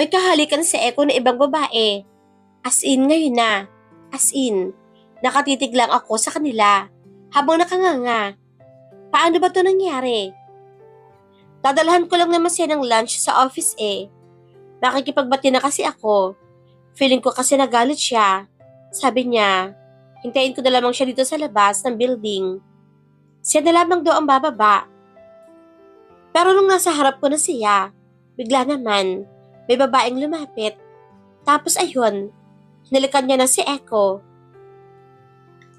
May kahalikan si Eko na ibang babae. As in ngayon na. As in. Nakatitig lang ako sa kanila habang nakanganga. Paano ba to nangyari? Dadalhan ko lang naman siya ng lunch sa office eh. Makikipagbati na kasi ako. Feeling ko kasi nagalit siya. Sabi niya, hintayin ko na lamang siya dito sa labas ng building. Siya na lamang daw ang bababa. Pero nung nasa harap ko na siya, bigla naman, may babaeng lumapit. Tapos ayun, nilikan niya na si Eko.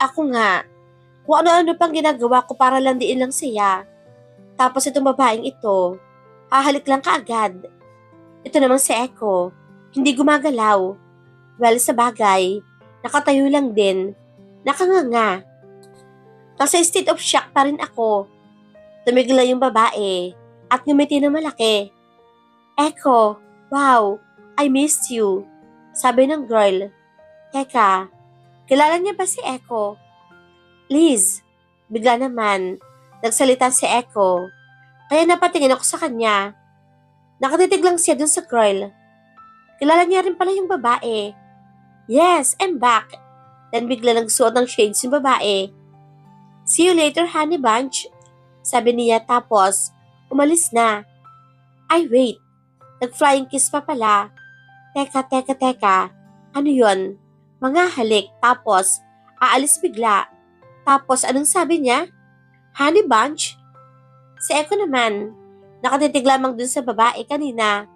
Ako nga, kung ano-ano pang ginagawa ko para landiin lang siya. Tapos itong babaeng ito, hahalik lang kaagad. Ito naman si Eko, hindi gumagalaw. Well, sa bagay, nakatayo lang din, nakanganga. Nasa state of shock pa rin ako. Tumigil na yung babae at ngumiti na malaki. Eko, wow, I missed you, sabi ng girl. Teka, kilala niya ba si Eko? Liz, bigla naman, nagsalita si Eko. Kaya napatingin ako sa kanya. Nakatitig lang siya dun sa girl. Kilala niya rin pala yung babae. Yes, I'm back. Then bigla nagsuot ng shades yung babae. See you later, honey bunch, sabi niya tapos umalis na. Ay wait, nag-flying kiss pa pala. Teka. Ano yun? Mga halik tapos aalis bigla. Tapos anong sabi niya? Honey bunch? Si Eko naman, nakatitig lamang dun sa babae kanina.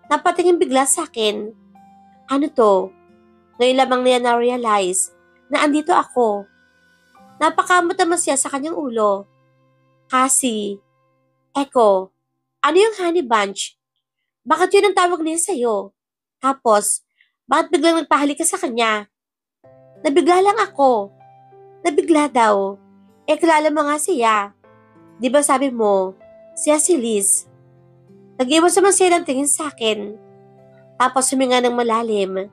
Napatingin bigla sa akin. Ano to? Ngayon lamang niya na-realize na andito ako. Napakamot naman siya sa kanyang ulo. Kasi, Eko, ano yung honey bunch? Bakit yun ang tawag niya sa'yo? Tapos, bakit biglang nagpahalik ka sa kanya? Nabigla lang ako. Nabigla daw. Kilala mo nga siya. Di ba sabi mo, siya si Liz. Nag-iwas naman siya ng tingin sa akin. Tapos huminga ng malalim.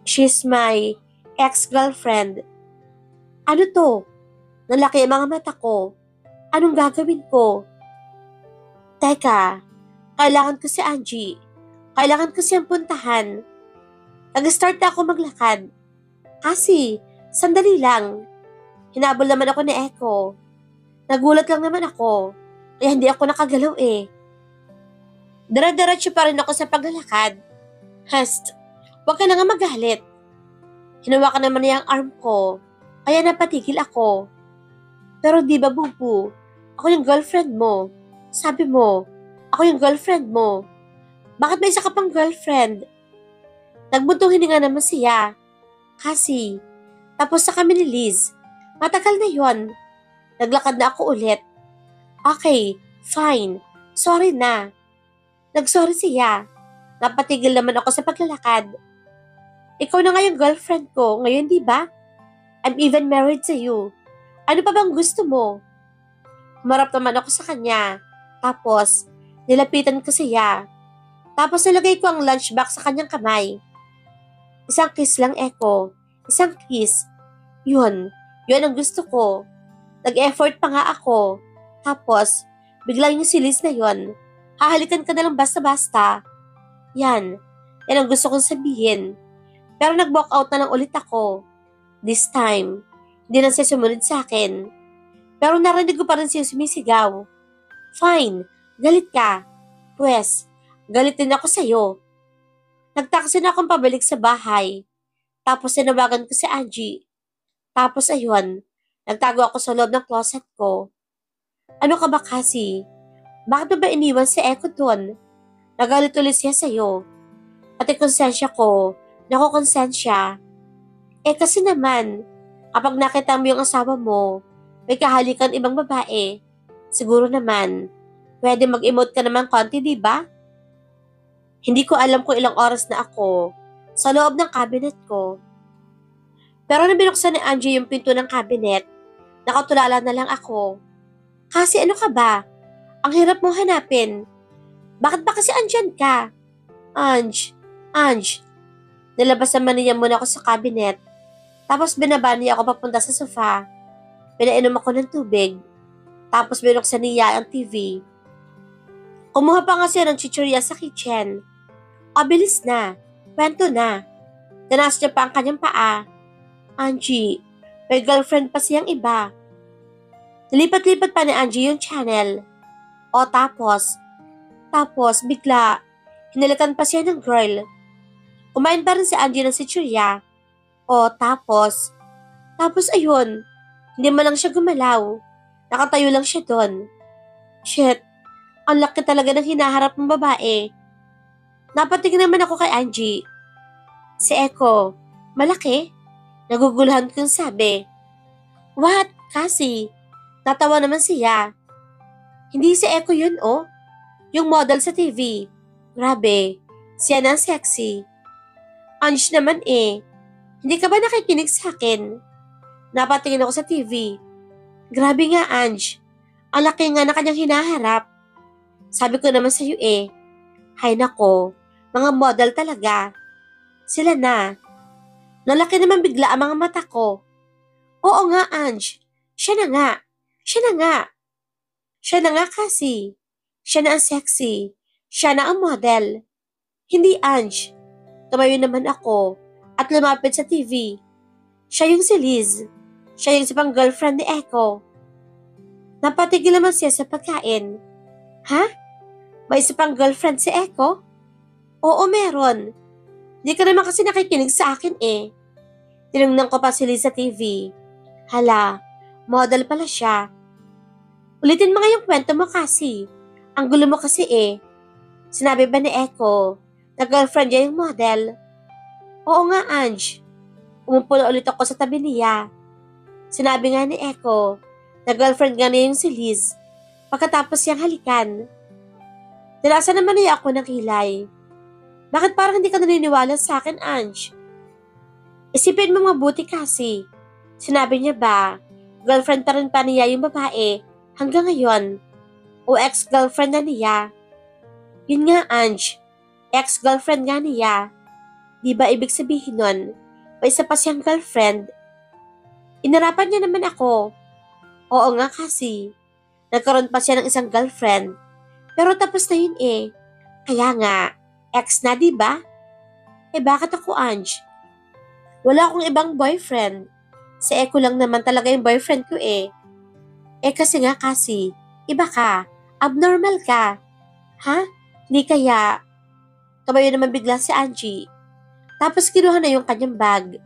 She's my ex-girlfriend. Ano to? Nalaki ang mga mata ko. Anong gagawin ko? Teka, kailangan ko si Angie. Kailangan ko siyang puntahan. Nag-start na ako maglakad. Kasi, sandali lang. Hinabol naman ako ni Eko. Nagulat lang naman ako. Kaya hindi ako nakagalaw eh. Dara-diretso pa rin ako sa paglalakad. Hast, huwag ka na nga magalit. Hinawakan naman niya ang arm ko. Kaya napatigil ako. Pero di ba, Bubu? Ako yung girlfriend mo. Sabi mo, ako yung girlfriend mo. Bakit may isa ka pang girlfriend? Nagbuntong hininga naman siya. Kasi, tapos na kami ni Liz. Matagal na yon. Naglakad na ako ulit. Okay, fine. Sorry na. Nagsorry siya. Napatigil naman ako sa paglalakad. Ikaw na nga yung girlfriend ko ngayon, di ba? I'm even married to you. Ano pa bang gusto mo? Humarap naman ako sa kanya. Tapos, nilapitan ko siya. Tapos nilagay ko ang lunchbox sa kanyang kamay. Isang kiss lang, Eko. Isang kiss. Yun ang gusto ko. Nag-effort pa nga ako. Tapos, biglang yung si Liz na yun. Hahalikan ka na lang basta-basta. Yan ang gusto kong sabihin. Pero nag-walk out na lang ulit ako. This time, hindi na siya sumunod sa akin. Pero narinig ko pa rin siya sumisigaw. Fine, galit ka. Pwes, galit din ako sa'yo. Nagtaksi na akong pabalik sa bahay. Tapos sinawagan ko si Angie. Tapos ayun, nagtago ako sa loob ng closet ko. Ano ka ba kasi? Bakit ba iniwan si Eko doon? Nagalit ulit siya sa'yo. Pati konsensya ko, nakukonsensya. Kasi naman, kapag nakita mo yung asawa mo, may kahalikan ibang babae, siguro naman, pwede mag-emote ka naman konti, di ba? Hindi ko alam kung ilang oras na ako sa loob ng cabinet ko. Pero nang binuksan ni Angie yung pinto ng cabinet, nakatulala na lang ako. Kasi ano ka ba? Ang hirap mong hanapin. Bakit ba kasi andyan ka? Ange. Nilabas naman niya muna ako sa cabinet. Tapos binaba niya ako papunta sa sofa. Pinainom ako ng tubig. Tapos binuksan niya ang TV. Kumuha pa nga siya ng chichirya sa kitchen. O bilis na, kwento na. Tinaas niya pa ang kanyang paa. Angie, may girlfriend pa siyang iba. Nilipat-lipat pa ni Angie yung channel. O tapos bigla, hinalikan pa siya ng girl. Kumain pa rin si Angie ng sitsurya. O tapos ayun, hindi man lang siya gumalaw. Nakatayo lang siya doon. Shit, ang laki talaga ng hinaharap ng babae. Napatingin naman ako kay Angie. Si Echo, malaki? Naguguluhan kong sabi. What? Kasi, natawa naman siya. Hindi si Echo yun oh. Yung model sa TV. Grabe, siya na ang sexy. Ange naman eh. Hindi ka ba nakikinig sa akin? Napatingin ako sa TV. Grabe nga Ange. Ang laki nga na kanyang hinaharap. Sabi ko naman sa iyo eh. Hay nako, mga model talaga. Sila na. Nalaki naman bigla ang mga mata ko. Oo nga Ange. Siya na nga. Siya na nga kasi. Siya na ang sexy. Siya na ang model. Hindi Ange. Tumayo naman ako at lumapit sa TV. Siya yung si Liz. Siya yung sipang girlfriend ni Echo. Napatigil naman siya sa pagkain. Ha? May sipang girlfriend si Echo? Oo, meron. Hindi ka naman kasi nakikinig sa akin eh. Tinignan ko pa si Liz sa TV. Hala, model pala siya. Ulitin mo nga yung kwento mo kasi. Ang gulo mo kasi eh. Sinabi ba ni Echo na girlfriend niya yung model? Oo nga, Ange. Umupo na ulit ako sa tabi niya. Sinabi nga ni Echo na girlfriend nga niya yung si Liz. Pagkatapos siyang halikan. Nilasan naman niya ako ng kilay. Bakit parang hindi ka naniniwala sa akin, Ange? Isipin mo mabuti kasi. Sinabi niya ba, girlfriend pa rin pa niya yung babae hanggang ngayon? O ex-girlfriend na niya? Yun nga, Ange. Ex-girlfriend nga niya. Di ba ibig sabihin nun, may isa pa siyang girlfriend? Inarapan niya naman ako. Oo nga kasi. Nagkaroon pa siya ng isang girlfriend. Pero tapos na yun eh. Kaya nga, ex na di ba? Eh bakit ako, Ange? Wala akong ibang boyfriend. Si Echo lang naman talaga yung boyfriend ko eh. Eh kasi nga kasi, iba ka. Abnormal ka. Ha? Hindi kaya. Tumayo naman bigla si Angie. Tapos kinuha na yung kanyang bag.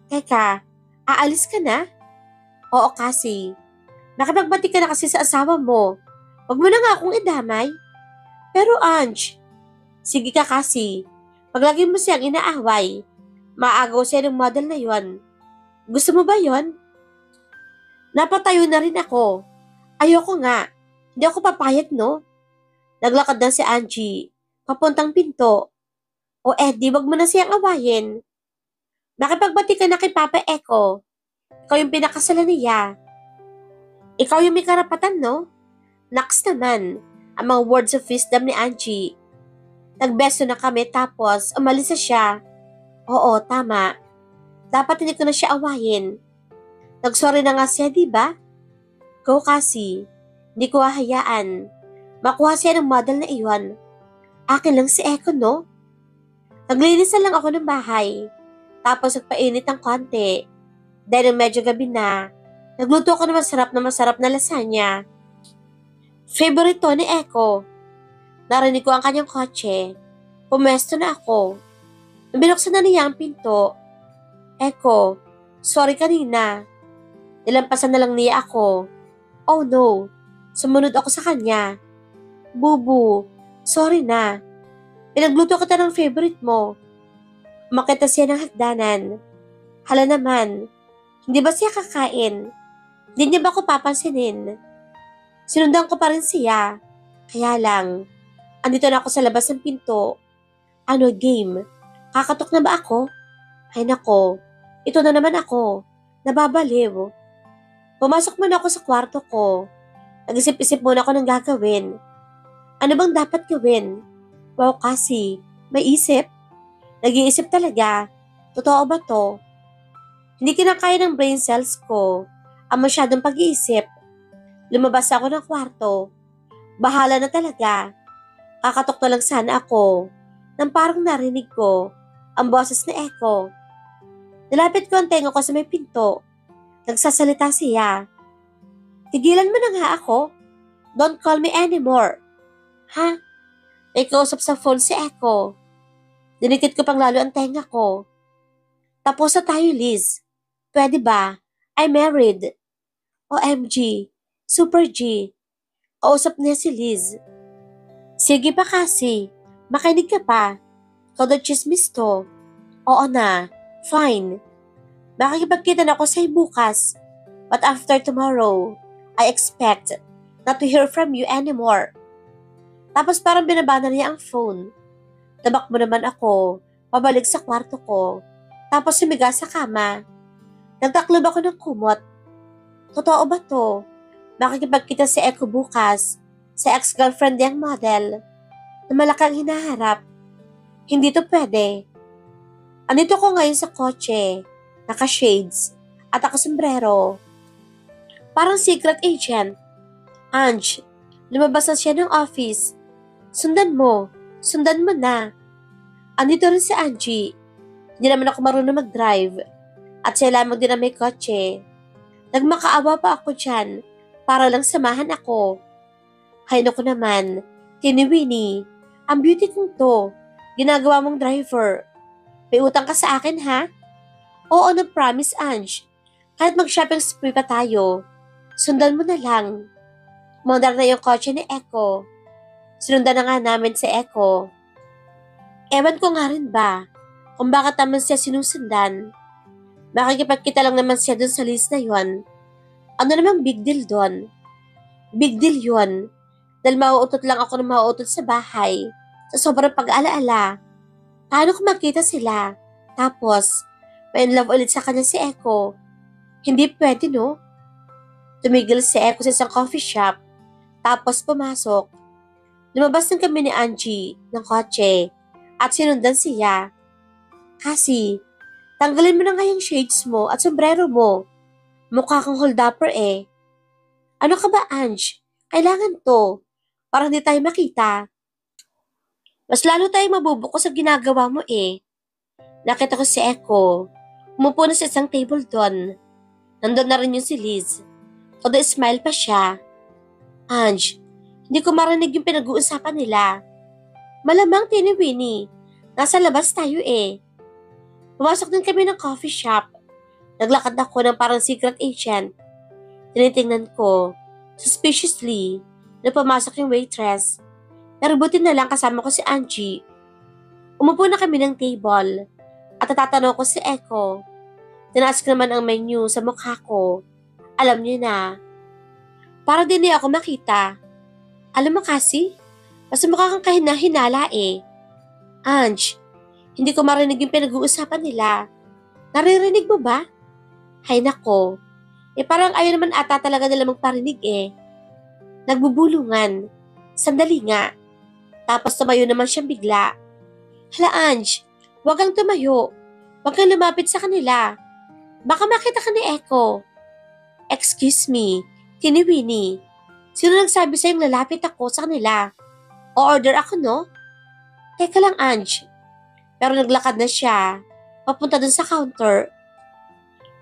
Teka, aalis ka na? Oo kasi. Nakipagbati ka na kasi sa asawa mo. Huwag mo na nga akong idamay. Pero Ange, sige ka kasi. Pag lagi mo siyang inaaway, maagaw siya ng model na yon. Gusto mo ba yon? Napatayo na rin ako. Ayoko nga. Hindi ako papayag no? Naglakad na si Angie. Papuntang pinto. O Eddie, wag mo na siyang awayin. Nakipagbati ka na kay Papa Echo. Ikaw yung pinakasalan niya. Ikaw yung may karapatan, no? Naks naman, ang mga words of wisdom ni Angie. Nagbeso na kami tapos umalis na siya. Oo, tama. Dapat hindi ko na siya awayin. Nagsorry na nga siya, di ba? Go kasi. Hindi ko hahayaan. Makuha siya ng model na iyon. Akin lang si Echo, no? Naglinis na lang ako ng bahay. Tapos nagpainit ng konti. Dahil medyo gabi na, nagluto ako ng masarap na lasagna. Favorite to ni Echo. Narinig ko ang kanyang kotse. Pumesto na ako. Nung binuksan na niya ang pinto. Echo, sorry kanina. Nilampasan na lang niya ako. Oh no, sumunod ako sa kanya. Bubu, sorry na. Pinagluto kita ng favorite mo. Umakyat na siya ng hagdanan. Hala naman, hindi ba siya kakain? Hindi niya ba ako papansinin? Sinundan ko pa rin siya. Kaya lang, andito na ako sa labas ng pinto. Ano game? Kakatok na ba ako? Ay nako, ito na naman ako. Nababaliw. Pumasok muna ako sa kwarto ko. Nag-isip-isip muna ako ng gagawin. Ano bang dapat gawin? Wow kasi, may isip. Nag-iisip talaga. Totoo ba to? Hindi kinakaya ng brain cells ko ang masyadong pag-iisip. Lumabas ako ng kwarto. Bahala na talaga. Kakatok na lang sana ako. nang parang narinig ko ang boses ni Echo. Nilapit ko ang tenga ko sa may pinto. Nagsasalita siya. Tigilan mo na nga ako. Don't call me anymore. Ha? May kausap sa phone si Echo. Dinikit ko pang lalo ang tenga ko. Tapos na tayo, Liz. Pwede ba? I'm married. OMG. Super G. Kausap niya si Liz. Sige pa kasi. Makinig ka pa. Todo chismis to. Oo na. Fine. Makikipagkita na ako sa'yo bukas. But after tomorrow, I expect not to hear from you anymore. Tapos parang binabana niya ang phone. Tamakbo naman ako, pabalik sa kwarto ko. Tapos sumiga sa kama. Nagtaklob ako ng kumot. Totoo ba to? Makikipagkita si Echo bukas sa ex-girlfriend niyang model na malakang hinaharap. Hindi to pwede. Andito ko ngayon sa kotse, naka-shades, at naka-sombrero. Parang secret agent. Ange, lumabas na siya ng office. Sundan mo na. Andito rin si Angie. Hindi naman ako marunong mag-drive. At siya lamang din na may kotse. Nagmakaawa pa ako dyan para lang samahan ako. Hay naku naman, Tini Winnie, ang beauty kong to. Ginagawa mong driver. May utang ka sa akin, ha? Oo, nag-promise, Ange. Kahit mag-shopping spree pa tayo, sundan mo na lang. Modern na yung kotse ni Echo. Sinundan na nga namin si Echo. Ewan ko nga rin ba kung bakit naman siya sinusundan. Makikipagkita lang naman siya dun sa list na yon. Ano namang big deal dun? Big deal yun. Dahil mauutot lang ako na mauutot sa bahay. Sa sobrang pag-alaala. Paano kung magkita sila? Tapos, may in love ulit sa kanya si Echo. Hindi pwede, no? Tumigil si Echo sa isang coffee shop. Tapos pumasok. Lumabas ng kami ni Angie ng kotse at sinundan siya. Kasi, tanggalin mo na nga yung shades mo at sombrero mo. Mukha kang hold-upper eh. Ano ka ba, Ange? Kailangan to. Para hindi tayo makita. Mas lalo tayong mabubuko sa ginagawa mo eh. Nakita ko si Echo. Umupo na sa isang table doon. Nandun na rin yung si Liz. Todo smile pa siya. Ange, hindi ko marinig yung pinag-uusapan nila. Malamang, Tini Winnie. Nasa labas tayo eh. Pumasok din kami ng coffee shop. Naglakad ako ng parang secret agent. Tinitingnan ko, suspiciously, na pumasok yung waitress. Pero buti na lang kasama ko si Angie. Umupo na kami ng table at natatanong ko si Echo. Tinaas ko naman ang menu sa mukha ko. Alam niyo na. Para din niya ako makita. Alam mo kasi, mas mukha kang kahina-hinala eh. Ange, hindi ko marinig yung pinag-uusapan nila. Naririnig mo ba? Hay nako. Parang ayaw naman ata talaga nila magparinig eh. Nagbubulungan. Sandali nga. Tapos tumayo naman siyang bigla. Hala Ange, huwag kang tumayo. Huwag kang lumapit sa kanila. Baka makita ka ni Echo. Excuse me, Tini Winnie. Sino nagsabi sa'yong lalapit ako sa kanila? O-order ako, no? Teka lang, Ange. Pero naglakad na siya. Papunta dun sa counter.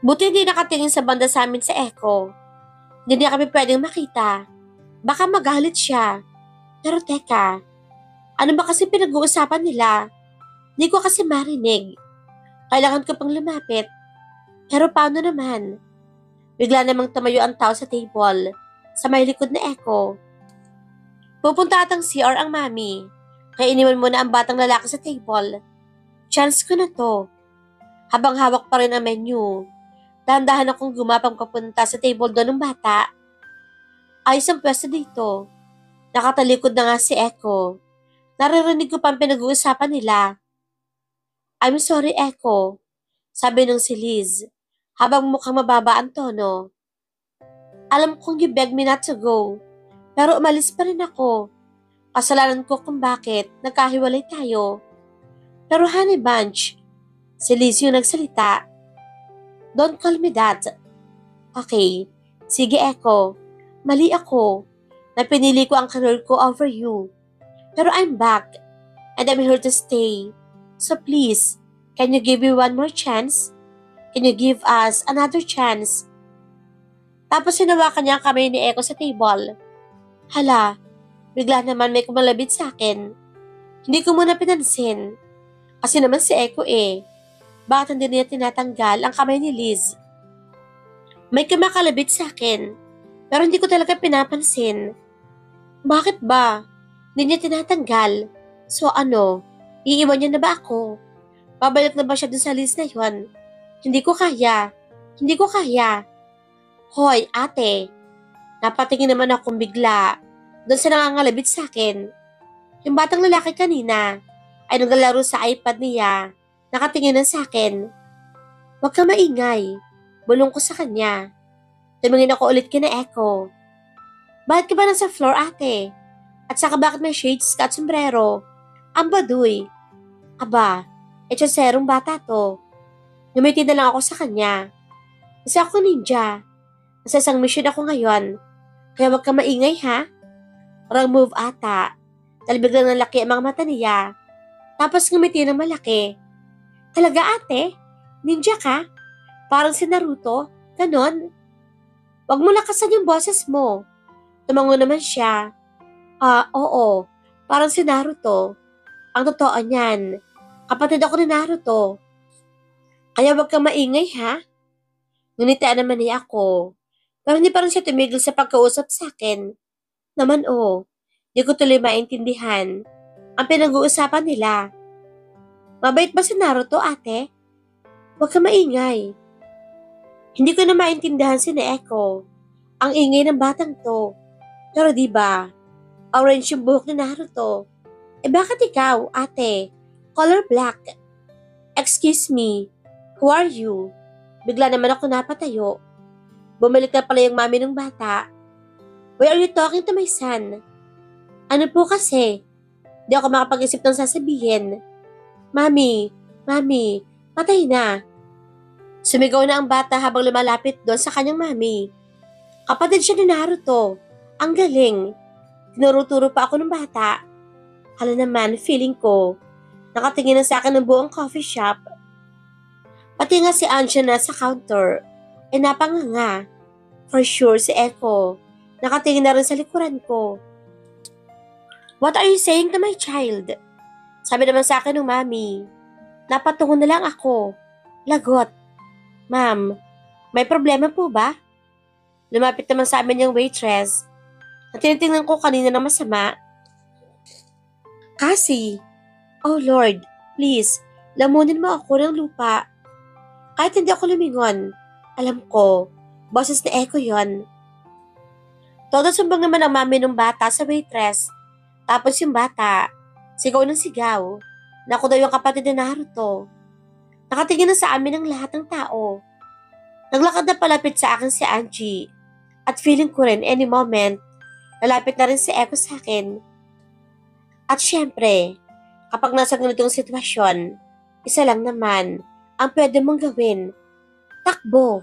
Buti hindi nakatingin sa banda sa amin sa Echo. Hindi niya kami pwedeng makita. Baka magalit siya. Pero teka, ano ba kasi pinag-uusapan nila? Hindi ko kasi marinig. Kailangan ko pang lumapit. Pero paano naman? Bigla namang tumayo ang tao sa table, sa may likod na Echo. Pupunta atang CR ang mami. Kaya iniwan mo na ang batang lalaki sa table. Chance ko na to. Habang hawak pa rin ang menu, dahan-dahan akong gumapang papunta sa table doon ng bata. Ayos ang pwesto dito. Nakatalikod na nga si Echo. Naririnig ko pa ang pinag-uusapan nila. I'm sorry, Echo. Sabi nung si Liz, habang mukhang mababa ang tono. Alam kong you begged me not to go, pero umalis pa rin ako. Kasalanan ko kung bakit nagkahiwalay tayo. Pero honey bunch, si Liz yung nagsalita. Don't call me that. Okay, sige Echo, mali ako na pinili ko ang career ko over you. Pero I'm back. And I'm here to stay. So please, can you give me one more chance? Can you give us another chance? Tapos hinawakan niya ang kamay ni Echo sa table. Hala, bigla naman may kumalabit sa akin. Hindi ko muna pinansin. Kasi naman si Echo bakit hindi niya tinatanggal ang kamay ni Liz? May kumakalabit sa akin, pero hindi ko talaga pinapansin. Bakit ba? Hindi niya tinatanggal. So ano, iiwan niya na ba ako? Babalik na ba siya dun sa Liz na yun? Hindi ko kaya. Hindi ko kaya. Hoy, ate. Napatingin naman akong bigla doon sa nangangalabit sa akin. Yung batang lalaki kanina ay naglalaro sa iPad niya. Nakatingin na sa akin. Huwag ka maingay. Bulong ko sa kanya. Tumingin ako ulit kina Echo. Bakit ka ba nasa floor, ate? At saka bakit may shades ka at sombrero? Ang baduy. Aba, etyoserong bata to. Ngumiti na lang ako sa kanya. Kasi ako ninja. Nasa isang mission ako ngayon. Kaya huwag ka maingay, ha? Parang move ata. Dahil biglang nalaki ang mga mata niya. Tapos ngumiti ng malaki. Talaga, ate? Ninja ka? Parang si Naruto? Ganon? Huwag mo lakasan yung boses mo. Tumango naman siya. Oo. Parang si Naruto. Ang totoo niyan. Kapatid ako ni Naruto. Kaya huwag kang maingay, ha? Ngunitian naman niya ako. Pero hindi pa rin siya tumigil sa pagkausap sa akin. Naman di ko tuloy maintindihan ang pinag-uusapan nila. Mabait ba si Naruto, ate? Huwag ka maingay. Hindi ko na maintindihan si Echo. Ang ingay ng batang to. Pero diba, orange yung buhok ni Naruto. Bakit ikaw, ate? Color black. Excuse me, who are you? Bigla naman ako napatayo. Bumalik na pala yung mami ng bata. Why are you talking to my son? Ano po kasi? Di ako makapag-isip ng sasabihin. Mami, patay na. Sumigaw na ang bata habang lumalapit doon sa kanyang mami. Kapatid siya ni Naruto. Ang galing. Tinuro-turo pa ako ng bata. Hala naman, feeling ko. Nakatingin na sa akin ng buong coffee shop. Pati nga si Anja na sa counter. Napanganga. For sure si Echo. Nakatingin na rin sa likuran ko. What are you saying to my child? Sabi naman sa akin ng mami. Napatungo na lang ako. Lagot. Ma'am, may problema po ba? Lumapit naman sa amin yung waitress. At tinitingnan ko kanina na masama. Kasi, oh Lord, please, lamunin mo ako ng lupa. Kahit hindi ako lumingon, alam ko, boses ni Echo yon. Todo sumbang naman ang mami ng bata sa waitress. Tapos yung bata, sigaw ng sigaw, na ako daw yung kapatid ni Naruto. Nakatingin na sa amin ang lahat ng tao. Naglakad na palapit sa akin si Angie. At feeling ko rin any moment, lalapit na rin si Echo sa akin. At syempre, kapag nasa ganitong sitwasyon, isa lang naman ang pwede mong gawin. Takbo.